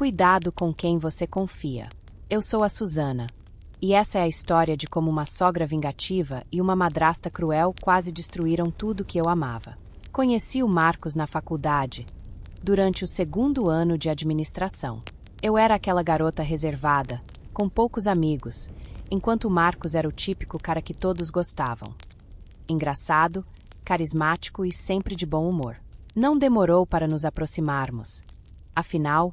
Cuidado com quem você confia. Eu sou a Susana, e essa é a história de como uma sogra vingativa e uma madrasta cruel quase destruíram tudo que eu amava. Conheci o Marcos na faculdade, durante o segundo ano de administração. Eu era aquela garota reservada, com poucos amigos, enquanto o Marcos era o típico cara que todos gostavam. Engraçado, carismático e sempre de bom humor. Não demorou para nos aproximarmos. Afinal,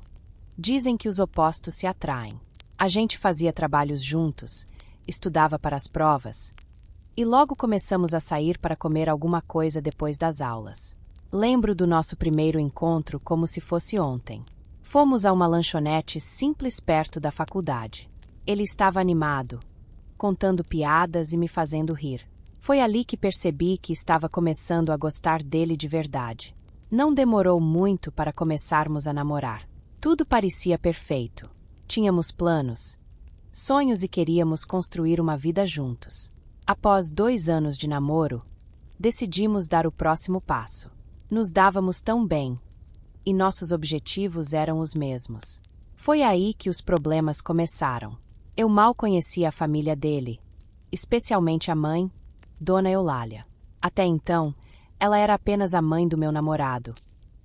dizem que os opostos se atraem. A gente fazia trabalhos juntos, estudava para as provas, e logo começamos a sair para comer alguma coisa depois das aulas. Lembro do nosso primeiro encontro como se fosse ontem. Fomos a uma lanchonete simples perto da faculdade. Ele estava animado, contando piadas e me fazendo rir. Foi ali que percebi que estava começando a gostar dele de verdade. Não demorou muito para começarmos a namorar. Tudo parecia perfeito. Tínhamos planos, sonhos e queríamos construir uma vida juntos. Após 2 anos de namoro, decidimos dar o próximo passo. Nos dávamos tão bem, e nossos objetivos eram os mesmos. Foi aí que os problemas começaram. Eu mal conhecia a família dele, especialmente a mãe, Dona Eulália. Até então, ela era apenas a mãe do meu namorado,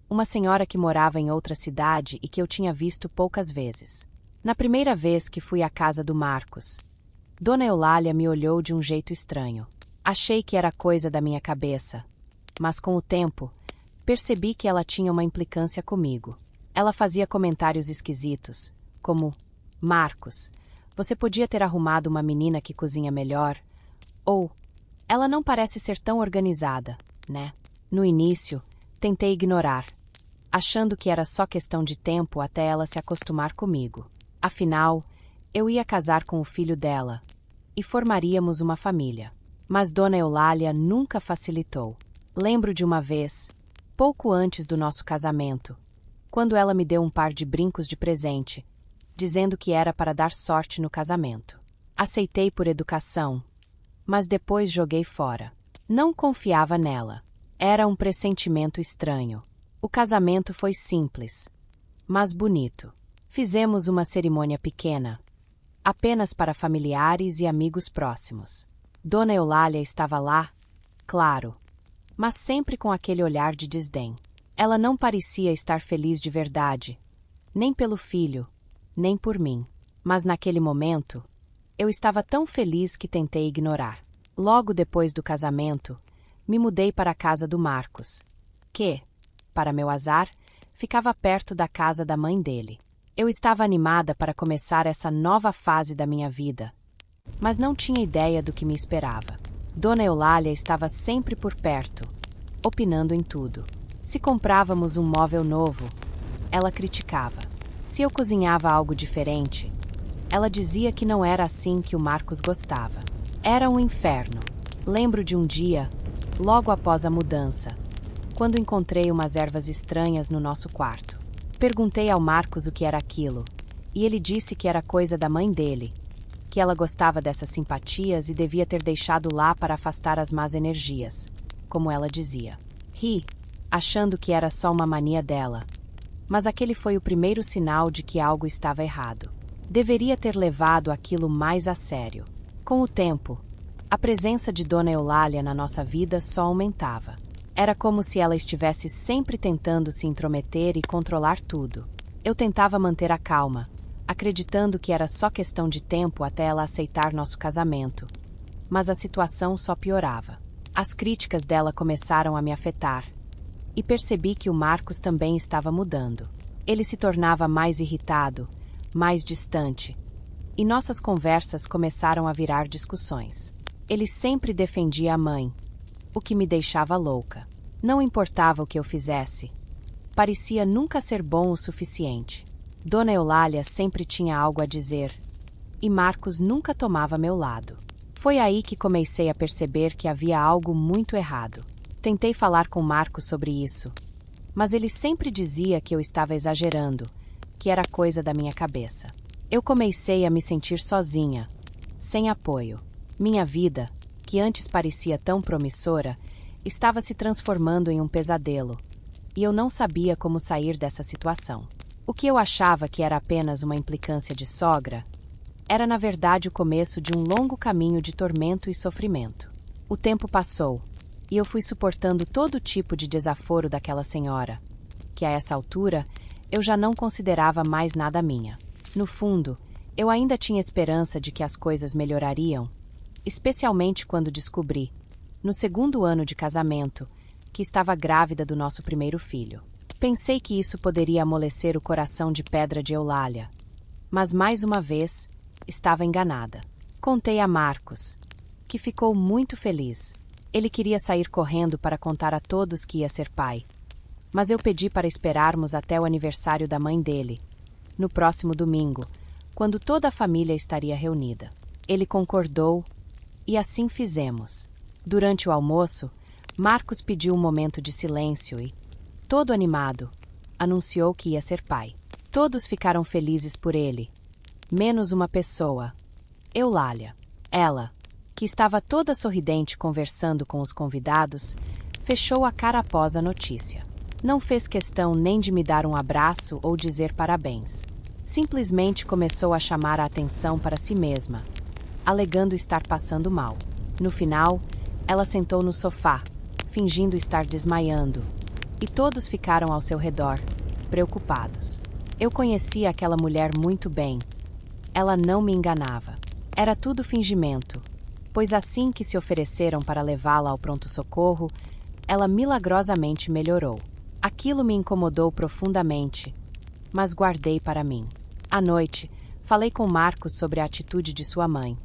uma senhora que morava em outra cidade e que eu tinha visto poucas vezes. Na primeira vez que fui à casa do Marcos, Dona Eulália me olhou de um jeito estranho. Achei que era coisa da minha cabeça, mas com o tempo, percebi que ela tinha uma implicância comigo. Ela fazia comentários esquisitos, como: Marcos, você podia ter arrumado uma menina que cozinha melhor, ou ela não parece ser tão organizada, né? No início, tentei ignorar, achando que era só questão de tempo até ela se acostumar comigo. Afinal, eu ia casar com o filho dela e formaríamos uma família. Mas Dona Eulália nunca facilitou. Lembro de uma vez, pouco antes do nosso casamento, quando ela me deu um par de brincos de presente, dizendo que era para dar sorte no casamento. Aceitei por educação, mas depois joguei fora. Não confiava nela. Era um pressentimento estranho. O casamento foi simples, mas bonito. Fizemos uma cerimônia pequena, apenas para familiares e amigos próximos. Dona Eulália estava lá, claro, mas sempre com aquele olhar de desdém. Ela não parecia estar feliz de verdade, nem pelo filho, nem por mim. Mas naquele momento, eu estava tão feliz que tentei ignorar. Logo depois do casamento, me mudei para a casa do Marcos, que, para meu azar, ficava perto da casa da mãe dele. Eu estava animada para começar essa nova fase da minha vida, mas não tinha ideia do que me esperava. Dona Eulália estava sempre por perto, opinando em tudo. Se comprávamos um móvel novo, ela criticava. Se eu cozinhava algo diferente, ela dizia que não era assim que o Marcos gostava. Era um inferno. Lembro de um dia, logo após a mudança, quando encontrei umas ervas estranhas no nosso quarto. Perguntei ao Marcos o que era aquilo, e ele disse que era coisa da mãe dele, que ela gostava dessas simpatias e devia ter deixado lá para afastar as más energias, como ela dizia. Ri, achando que era só uma mania dela, mas aquele foi o primeiro sinal de que algo estava errado. Deveria ter levado aquilo mais a sério. Com o tempo, a presença de Dona Eulália na nossa vida só aumentava. Era como se ela estivesse sempre tentando se intrometer e controlar tudo. Eu tentava manter a calma, acreditando que era só questão de tempo até ela aceitar nosso casamento. Mas a situação só piorava. As críticas dela começaram a me afetar, e percebi que o Marcos também estava mudando. Ele se tornava mais irritado, mais distante, e nossas conversas começaram a virar discussões. Ele sempre defendia a mãe, o que me deixava louca. Não importava o que eu fizesse, parecia nunca ser bom o suficiente. Dona Eulália sempre tinha algo a dizer, e Marcos nunca tomava meu lado. Foi aí que comecei a perceber que havia algo muito errado. Tentei falar com Marcos sobre isso, mas ele sempre dizia que eu estava exagerando, que era coisa da minha cabeça. Eu comecei a me sentir sozinha, sem apoio. Minha vida, que antes parecia tão promissora, estava se transformando em um pesadelo, e eu não sabia como sair dessa situação. O que eu achava que era apenas uma implicância de sogra, era na verdade o começo de um longo caminho de tormento e sofrimento. O tempo passou, e eu fui suportando todo tipo de desaforo daquela senhora, que a essa altura eu já não considerava mais nada minha. No fundo, eu ainda tinha esperança de que as coisas melhorariam, especialmente quando descobri, no segundo ano de casamento, que estava grávida do nosso primeiro filho. Pensei que isso poderia amolecer o coração de pedra de Eulália, mas mais uma vez estava enganada. Contei a Marcos, que ficou muito feliz. Ele queria sair correndo para contar a todos que ia ser pai, mas eu pedi para esperarmos até o aniversário da mãe dele, no próximo domingo, quando toda a família estaria reunida. Ele concordou, e assim fizemos. Durante o almoço, Marcos pediu um momento de silêncio e, todo animado, anunciou que ia ser pai. Todos ficaram felizes por ele, menos uma pessoa, Eulália. Ela, que estava toda sorridente conversando com os convidados, fechou a cara após a notícia. Não fez questão nem de me dar um abraço ou dizer parabéns. Simplesmente começou a chamar a atenção para si mesma, alegando estar passando mal. No final, ela sentou no sofá, fingindo estar desmaiando, e todos ficaram ao seu redor, preocupados. Eu conhecia aquela mulher muito bem. Ela não me enganava. Era tudo fingimento, pois assim que se ofereceram para levá-la ao pronto-socorro, ela milagrosamente melhorou. Aquilo me incomodou profundamente, mas guardei para mim. À noite, falei com Marcos sobre a atitude de sua mãe,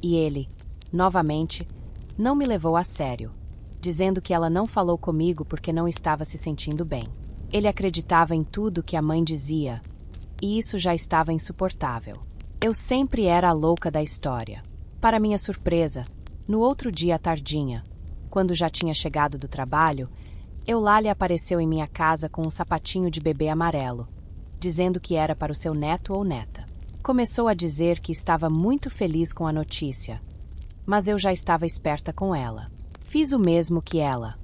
e ele, novamente, não me levou a sério, dizendo que ela não falou comigo porque não estava se sentindo bem. Ele acreditava em tudo que a mãe dizia, e isso já estava insuportável. Eu sempre era a louca da história. Para minha surpresa, no outro dia à tardinha, quando já tinha chegado do trabalho, Eulália apareceu em minha casa com um sapatinho de bebê amarelo, dizendo que era para o seu neto ou neta. Começou a dizer que estava muito feliz com a notícia, mas eu já estava esperta com ela. Fiz o mesmo que ela.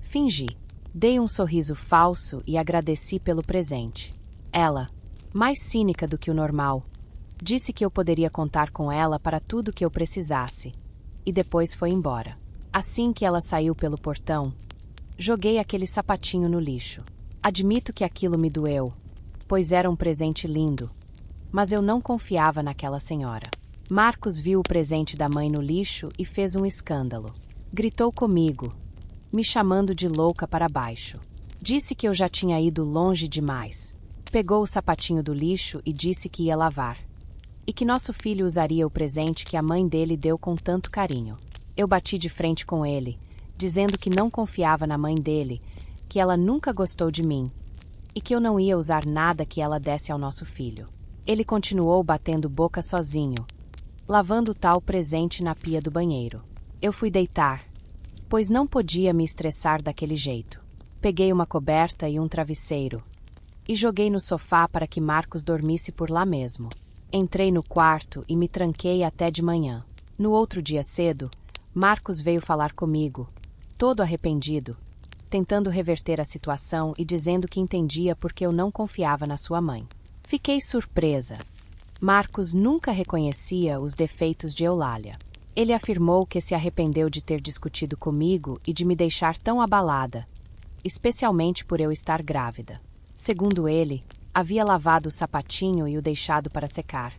Fingi. Dei um sorriso falso e agradeci pelo presente. Ela, mais cínica do que o normal, disse que eu poderia contar com ela para tudo que eu precisasse, e depois foi embora. Assim que ela saiu pelo portão, joguei aquele sapatinho no lixo. Admito que aquilo me doeu, pois era um presente lindo, mas eu não confiava naquela senhora. Marcos viu o presente da mãe no lixo e fez um escândalo. Gritou comigo, me chamando de louca para baixo. Disse que eu já tinha ido longe demais. Pegou o sapatinho do lixo e disse que ia lavar, e que nosso filho usaria o presente que a mãe dele deu com tanto carinho. Eu bati de frente com ele, dizendo que não confiava na mãe dele, que ela nunca gostou de mim, e que eu não ia usar nada que ela desse ao nosso filho. Ele continuou batendo boca sozinho, lavando o tal presente na pia do banheiro. Eu fui deitar, pois não podia me estressar daquele jeito. Peguei uma coberta e um travesseiro, e joguei no sofá para que Marcos dormisse por lá mesmo. Entrei no quarto e me tranquei até de manhã. No outro dia cedo, Marcos veio falar comigo, todo arrependido, tentando reverter a situação e dizendo que entendia porque eu não confiava na sua mãe. Fiquei surpresa. Marcos nunca reconhecia os defeitos de Eulália. Ele afirmou que se arrependeu de ter discutido comigo e de me deixar tão abalada, especialmente por eu estar grávida. Segundo ele, havia lavado o sapatinho e o deixado para secar,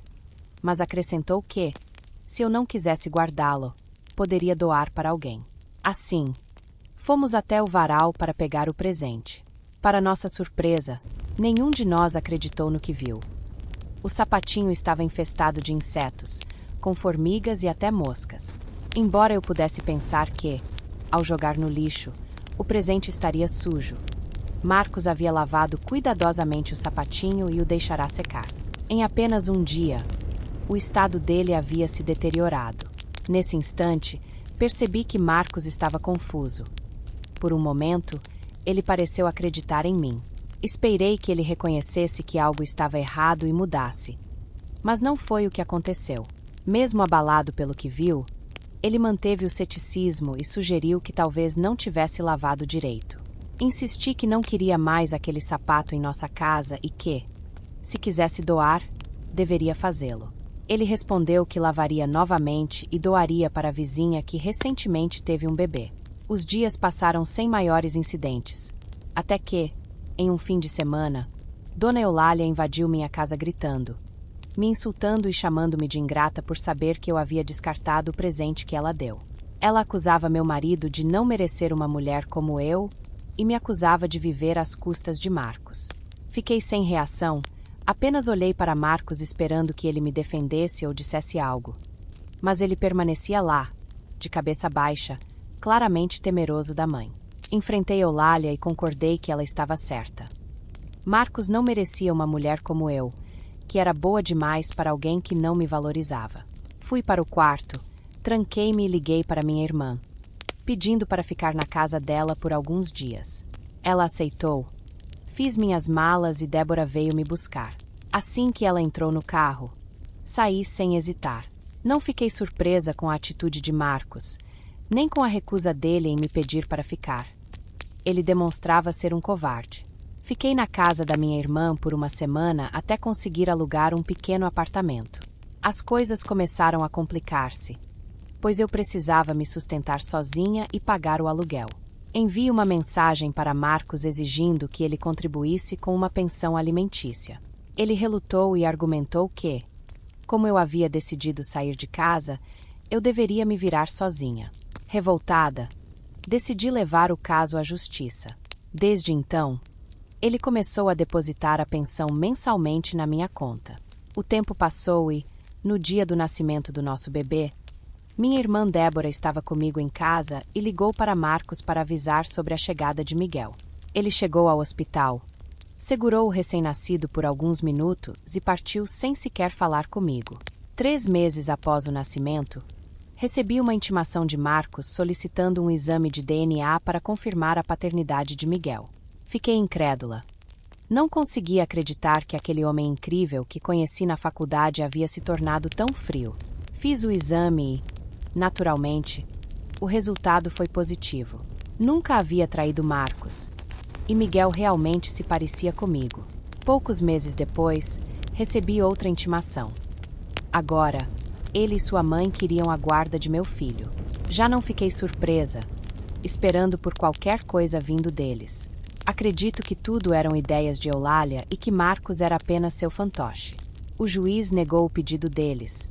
mas acrescentou que, se eu não quisesse guardá-lo, poderia doar para alguém. Assim, fomos até o varal para pegar o presente. Para nossa surpresa, nenhum de nós acreditou no que viu. O sapatinho estava infestado de insetos, com formigas e até moscas. Embora eu pudesse pensar que, ao jogar no lixo, o presente estaria sujo, Marcos havia lavado cuidadosamente o sapatinho e o deixará secar. Em apenas um dia, o estado dele havia se deteriorado. Nesse instante, percebi que Marcos estava confuso. Por um momento, ele pareceu acreditar em mim. Esperei que ele reconhecesse que algo estava errado e mudasse. Mas não foi o que aconteceu. Mesmo abalado pelo que viu, ele manteve o ceticismo e sugeriu que talvez não tivesse lavado direito. Insisti que não queria mais aquele sapato em nossa casa e que, Se quisesse doar, deveria fazê-lo. Ele respondeu que lavaria novamente e doaria para a vizinha que recentemente teve um bebê. Os dias passaram sem maiores incidentes, até que, em um fim de semana, Dona Eulália invadiu minha casa gritando, me insultando e chamando-me de ingrata por saber que eu havia descartado o presente que ela deu. Ela acusava meu marido de não merecer uma mulher como eu e me acusava de viver às custas de Marcos. Fiquei sem reação, apenas olhei para Marcos esperando que ele me defendesse ou dissesse algo. Mas ele permanecia lá, de cabeça baixa, claramente temeroso da mãe. Enfrentei Eulália e concordei que ela estava certa. Marcos não merecia uma mulher como eu, que era boa demais para alguém que não me valorizava. Fui para o quarto, tranquei-me e liguei para minha irmã, pedindo para ficar na casa dela por alguns dias. Ela aceitou. Fiz minhas malas e Débora veio me buscar. Assim que ela entrou no carro, saí sem hesitar. Não fiquei surpresa com a atitude de Marcos, nem com a recusa dele em me pedir para ficar. Ele demonstrava ser um covarde. Fiquei na casa da minha irmã por uma semana até conseguir alugar um pequeno apartamento. As coisas começaram a complicar-se, pois eu precisava me sustentar sozinha e pagar o aluguel. Enviei uma mensagem para Marcos exigindo que ele contribuísse com uma pensão alimentícia. Ele relutou e argumentou que, como eu havia decidido sair de casa, eu deveria me virar sozinha. Revoltada, decidi levar o caso à justiça. Desde então, ele começou a depositar a pensão mensalmente na minha conta. O tempo passou e, no dia do nascimento do nosso bebê, minha irmã Débora estava comigo em casa e ligou para Marcos para avisar sobre a chegada de Miguel. Ele chegou ao hospital, segurou o recém-nascido por alguns minutos e partiu sem sequer falar comigo. 3 meses após o nascimento, recebi uma intimação de Marcos solicitando um exame de DNA para confirmar a paternidade de Miguel. Fiquei incrédula. Não conseguia acreditar que aquele homem incrível que conheci na faculdade havia se tornado tão frio. Fiz o exame e, naturalmente, o resultado foi positivo. Nunca havia traído Marcos, e Miguel realmente se parecia comigo. Poucos meses depois, recebi outra intimação. Agora, ele e sua mãe queriam a guarda de meu filho. Já não fiquei surpresa, esperando por qualquer coisa vindo deles. Acredito que tudo eram ideias de Eulália e que Marcos era apenas seu fantoche. O juiz negou o pedido deles,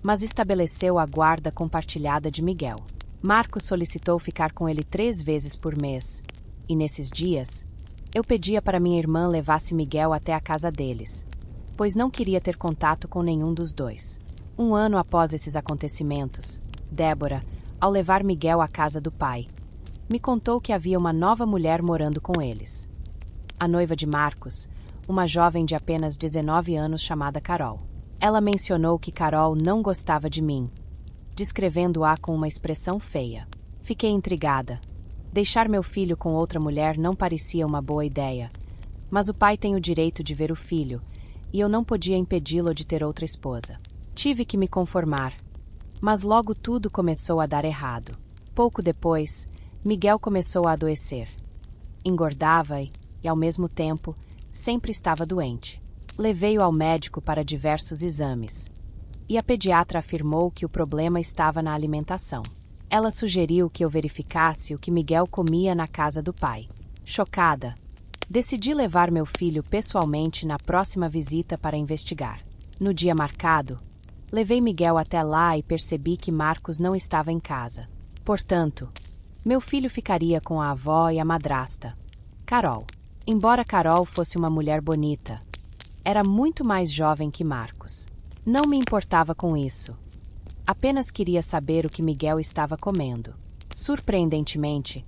mas estabeleceu a guarda compartilhada de Miguel. Marcos solicitou ficar com ele 3 vezes por mês, e nesses dias, eu pedia para minha irmã levasse Miguel até a casa deles, pois não queria ter contato com nenhum dos dois. 1 ano após esses acontecimentos, Débora, ao levar Miguel à casa do pai, me contou que havia uma nova mulher morando com eles. A noiva de Marcos, uma jovem de apenas 19 anos chamada Carol. Ela mencionou que Carol não gostava de mim, descrevendo-a com uma expressão feia. Fiquei intrigada. Deixar meu filho com outra mulher não parecia uma boa ideia, mas o pai tem o direito de ver o filho, e eu não podia impedi-lo de ter outra esposa. Tive que me conformar, mas logo tudo começou a dar errado. Pouco depois, Miguel começou a adoecer. Engordava e, ao mesmo tempo, sempre estava doente. Levei-o ao médico para diversos exames, e a pediatra afirmou que o problema estava na alimentação. Ela sugeriu que eu verificasse o que Miguel comia na casa do pai. Chocada, decidi levar meu filho pessoalmente na próxima visita para investigar. No dia marcado, levei Miguel até lá e percebi que Marcos não estava em casa. Portanto, meu filho ficaria com a avó e a madrasta, Carol. Embora Carol fosse uma mulher bonita, era muito mais jovem que Marcos. Não me importava com isso. Apenas queria saber o que Miguel estava comendo. Surpreendentemente,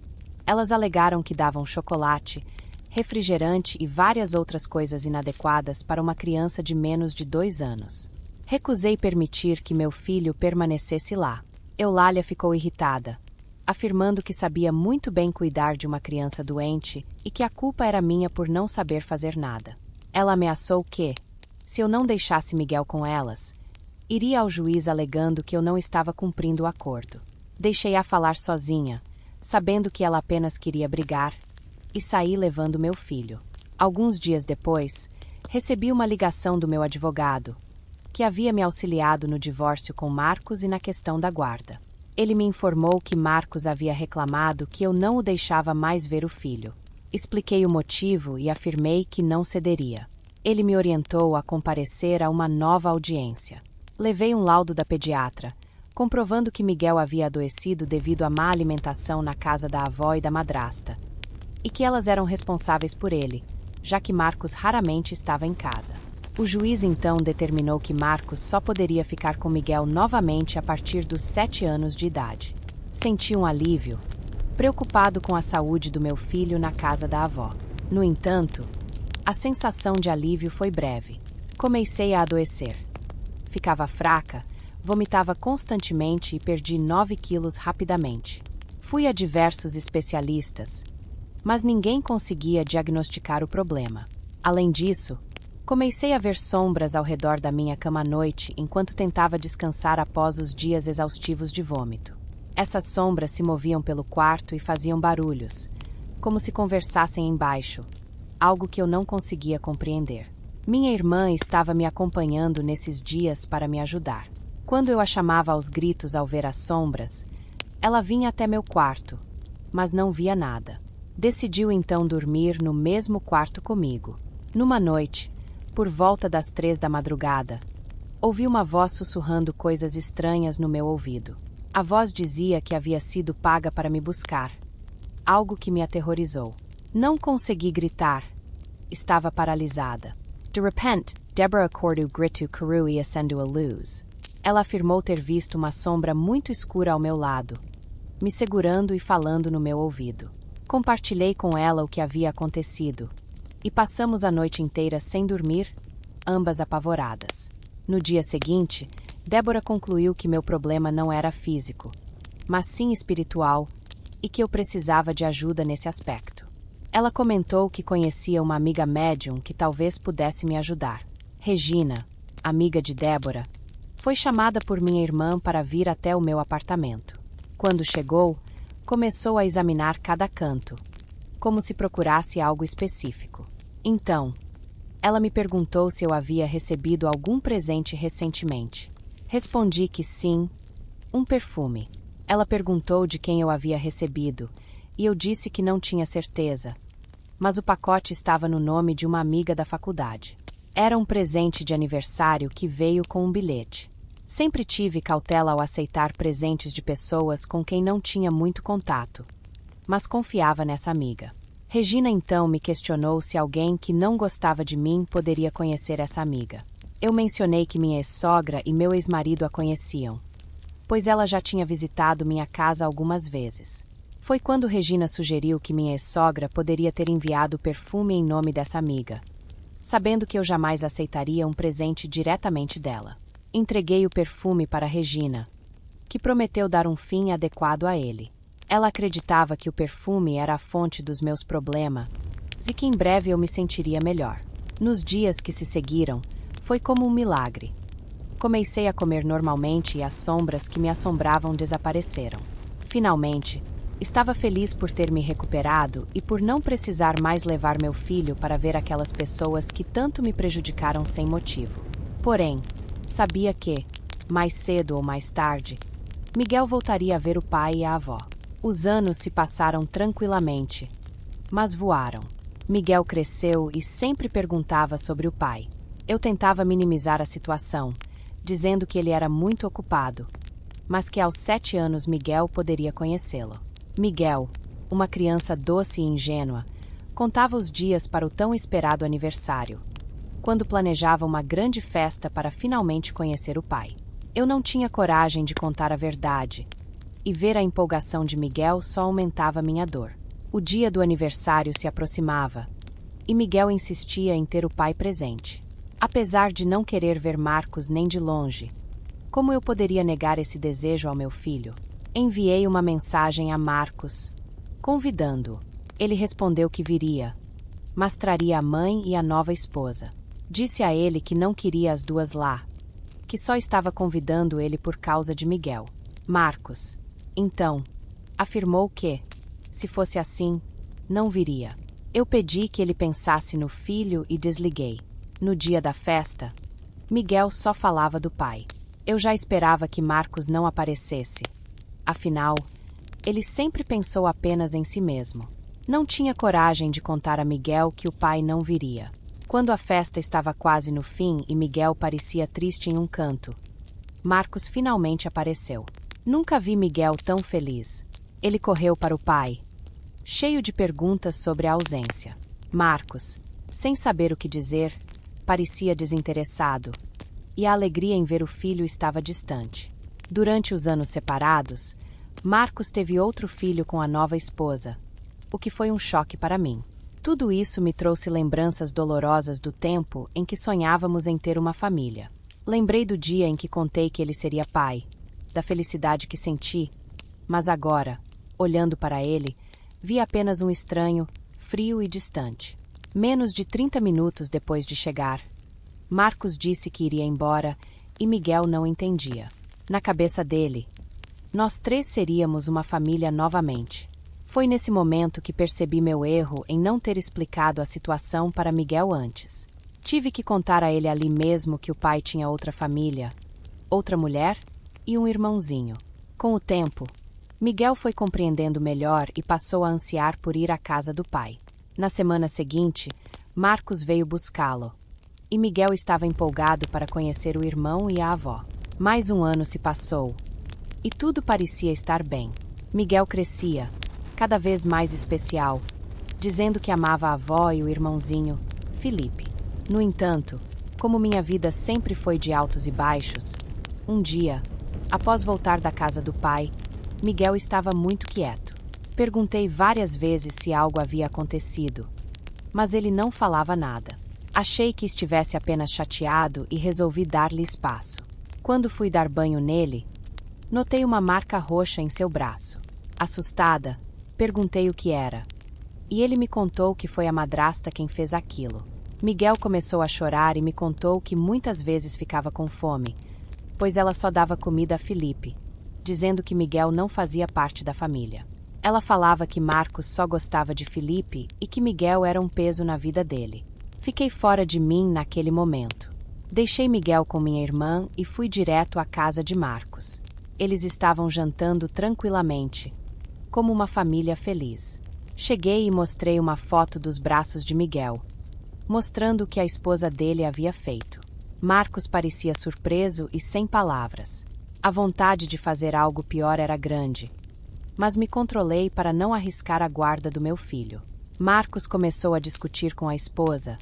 elas alegaram que davam chocolate, refrigerante e várias outras coisas inadequadas para uma criança de menos de 2 anos. Recusei permitir que meu filho permanecesse lá. Eulália ficou irritada, afirmando que sabia muito bem cuidar de uma criança doente e que a culpa era minha por não saber fazer nada. Ela ameaçou que, se eu não deixasse Miguel com elas, iria ao juiz alegando que eu não estava cumprindo o acordo. Deixei-a falar sozinha, sabendo que ela apenas queria brigar, e saí levando meu filho. Alguns dias depois, Recebi uma ligação do meu advogado, que havia me auxiliado no divórcio com Marcos e na questão da guarda. Ele me informou que Marcos havia reclamado que eu não o deixava mais ver o filho. Expliquei o motivo e afirmei que não cederia. Ele me orientou a comparecer a uma nova audiência. Levei um laudo da pediatra, comprovando que Miguel havia adoecido devido à má alimentação na casa da avó e da madrasta, e que elas eram responsáveis por ele, já que Marcos raramente estava em casa. O juiz então determinou que Marcos só poderia ficar com Miguel novamente a partir dos 7 anos de idade. Senti um alívio, preocupado com a saúde do meu filho na casa da avó. No entanto, a sensação de alívio foi breve. Comecei a adoecer. Ficava fraca, vomitava constantemente e perdi 9 quilos rapidamente. Fui a diversos especialistas, mas ninguém conseguia diagnosticar o problema. Além disso, comecei a ver sombras ao redor da minha cama à noite enquanto tentava descansar após os dias exaustivos de vômito. Essas sombras se moviam pelo quarto e faziam barulhos, como se conversassem embaixo, algo que eu não conseguia compreender. Minha irmã estava me acompanhando nesses dias para me ajudar. Quando eu a chamava aos gritos ao ver as sombras, ela vinha até meu quarto, mas não via nada. Decidiu então dormir no mesmo quarto comigo. Numa noite, por volta das 3 da madrugada, ouvi uma voz sussurrando coisas estranhas no meu ouvido. A voz dizia que havia sido paga para me buscar, algo que me aterrorizou. Não consegui gritar. Estava paralisada. De repente, Deborah acordou gritou cru e acendeu a luz. Ela afirmou ter visto uma sombra muito escura ao meu lado, me segurando e falando no meu ouvido. Compartilhei com ela o que havia acontecido, e passamos a noite inteira sem dormir, ambas apavoradas. No dia seguinte, Débora concluiu que meu problema não era físico, mas sim espiritual, e que eu precisava de ajuda nesse aspecto. Ela comentou que conhecia uma amiga médium que talvez pudesse me ajudar. Regina, amiga de Débora, foi chamada por minha irmã para vir até o meu apartamento. Quando chegou, começou a examinar cada canto, como se procurasse algo específico. Então, ela me perguntou se eu havia recebido algum presente recentemente. Respondi que sim, um perfume. Ela perguntou de quem eu havia recebido, e eu disse que não tinha certeza, mas o pacote estava no nome de uma amiga da faculdade. Era um presente de aniversário que veio com um bilhete. Sempre tive cautela ao aceitar presentes de pessoas com quem não tinha muito contato, mas confiava nessa amiga. Regina então me questionou se alguém que não gostava de mim poderia conhecer essa amiga. Eu mencionei que minha ex-sogra e meu ex-marido a conheciam, pois ela já tinha visitado minha casa algumas vezes. Foi quando Regina sugeriu que minha ex-sogra poderia ter enviado o perfume em nome dessa amiga, sabendo que eu jamais aceitaria um presente diretamente dela. Entreguei o perfume para Regina, que prometeu dar um fim adequado a ele. Ela acreditava que o perfume era a fonte dos meus problemas e que em breve eu me sentiria melhor. Nos dias que se seguiram, foi como um milagre. Comecei a comer normalmente e as sombras que me assombravam desapareceram. Finalmente, estava feliz por ter me recuperado e por não precisar mais levar meu filho para ver aquelas pessoas que tanto me prejudicaram sem motivo. Porém, sabia que, mais cedo ou mais tarde, Miguel voltaria a ver o pai e a avó. Os anos se passaram tranquilamente, mas voaram. Miguel cresceu e sempre perguntava sobre o pai. Eu tentava minimizar a situação, dizendo que ele era muito ocupado, mas que aos 7 anos Miguel poderia conhecê-lo. Miguel, uma criança doce e ingênua, contava os dias para o tão esperado aniversário, quando planejava uma grande festa para finalmente conhecer o pai. Eu não tinha coragem de contar a verdade, e ver a empolgação de Miguel só aumentava minha dor. O dia do aniversário se aproximava, e Miguel insistia em ter o pai presente. Apesar de não querer ver Marcos nem de longe, como eu poderia negar esse desejo ao meu filho? Enviei uma mensagem a Marcos, convidando-o. Ele respondeu que viria, mas traria a mãe e a nova esposa. Disse a ele que não queria as duas lá, que só estava convidando ele por causa de Miguel. Marcos, então, afirmou que, se fosse assim, não viria. Eu pedi que ele pensasse no filho e desliguei. No dia da festa, Miguel só falava do pai. Eu já esperava que Marcos não aparecesse. Afinal, ele sempre pensou apenas em si mesmo. Não tinha coragem de contar a Miguel que o pai não viria. Quando a festa estava quase no fim e Miguel parecia triste em um canto, Marcos finalmente apareceu. Nunca vi Miguel tão feliz. Ele correu para o pai, cheio de perguntas sobre a ausência. Marcos, sem saber o que dizer, parecia desinteressado, e a alegria em ver o filho estava distante. Durante os anos separados, Marcos teve outro filho com a nova esposa, o que foi um choque para mim. Tudo isso me trouxe lembranças dolorosas do tempo em que sonhávamos em ter uma família. Lembrei do dia em que contei que ele seria pai, da felicidade que senti, mas agora, olhando para ele, vi apenas um estranho, frio e distante. Menos de 30 minutos depois de chegar, Marcos disse que iria embora e Miguel não entendia. Na cabeça dele, nós três seríamos uma família novamente. Foi nesse momento que percebi meu erro em não ter explicado a situação para Miguel antes. Tive que contar a ele ali mesmo que o pai tinha outra família, outra mulher e um irmãozinho. Com o tempo, Miguel foi compreendendo melhor e passou a ansiar por ir à casa do pai. Na semana seguinte, Marcos veio buscá-lo, e Miguel estava empolgado para conhecer o irmão e a avó. Mais um ano se passou, e tudo parecia estar bem. Miguel crescia, cada vez mais especial, dizendo que amava a avó e o irmãozinho, Felipe. No entanto, como minha vida sempre foi de altos e baixos, um dia, após voltar da casa do pai, Miguel estava muito quieto. Perguntei várias vezes se algo havia acontecido, mas ele não falava nada. Achei que estivesse apenas chateado e resolvi dar-lhe espaço. Quando fui dar banho nele, notei uma marca roxa em seu braço. Assustada, perguntei o que era, e ele me contou que foi a madrasta quem fez aquilo. Miguel começou a chorar e me contou que muitas vezes ficava com fome, pois ela só dava comida a Felipe, dizendo que Miguel não fazia parte da família. Ela falava que Marcos só gostava de Felipe e que Miguel era um peso na vida dele. Fiquei fora de mim naquele momento. Deixei Miguel com minha irmã e fui direto à casa de Marcos. Eles estavam jantando tranquilamente, como uma família feliz. Cheguei e mostrei uma foto dos braços de Miguel, mostrando o que a esposa dele havia feito. Marcos parecia surpreso e sem palavras. A vontade de fazer algo pior era grande, mas me controlei para não arriscar a guarda do meu filho. Marcos começou a discutir com a esposa,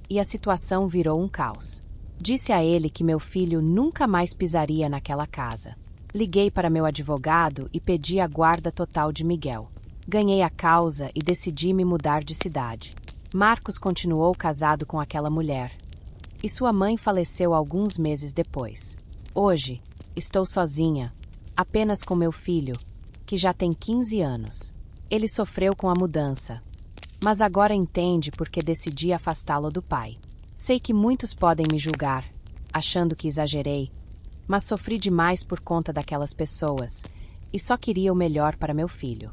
e a situação virou um caos. Disse a ele que meu filho nunca mais pisaria naquela casa. Liguei para meu advogado e pedi a guarda total de Miguel. Ganhei a causa e decidi me mudar de cidade. Marcos continuou casado com aquela mulher, e sua mãe faleceu alguns meses depois. Hoje, estou sozinha, apenas com meu filho, que já tem 15 anos. Ele sofreu com a mudança, mas agora entende porque decidi afastá-lo do pai. Sei que muitos podem me julgar, achando que exagerei, mas sofri demais por conta daquelas pessoas, e só queria o melhor para meu filho.